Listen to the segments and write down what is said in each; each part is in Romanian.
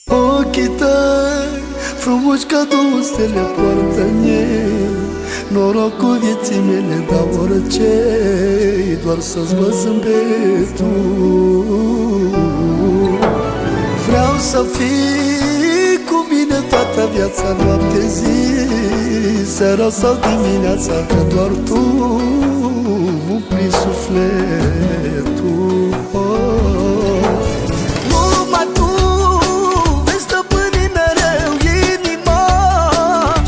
Ochii tăi, frumoși ca două stele poartă-n ei norocul vieții mele, dar orice, doar să-ți văd zâmbetul. Vreau să fii cu mine toată viața, noapte, zi, seara sau dimineața, că doar tu umpli sufletul. Numai tu vei stăpâni mereu inima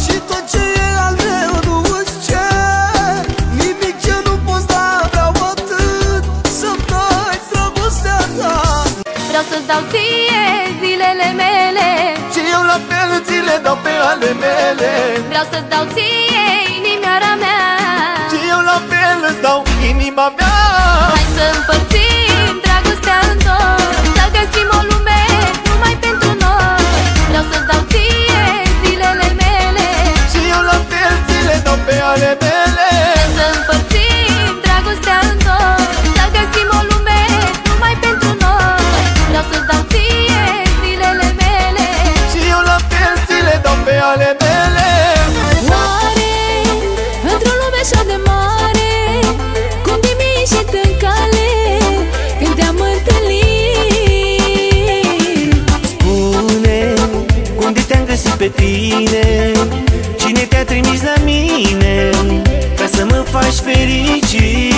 și tot ce e al meu nu îți cer nimic ce nu poți da, vreau atât să-mi dai dragostea ta. Vreau să-ți dau ție zilele mele Și eu la fel ți le dau pe ale mele. Vreau să-ți dau ție inimioara mea Și eu la fel îți dau inima mea. Hai să împărțim dragostea în doi, să găsim o lume numai pentru noi. Vreau să-ți dau ție zilele mele Și eu la fel ți le dau pe ale mele. Hai să împărțim dragostea în doi, să găsim o lume numai pentru noi. Vreau să-ți dau ție zilele mele Și eu la fel ți le dau pe ale mele. Oare, într-o lume așa de mare, cum de mi-ai ieșit în cale când te-am întâlnit? Spune, unde te-am găsit pe tine? Cine te-a trimis la mine ca să mă faci fericit?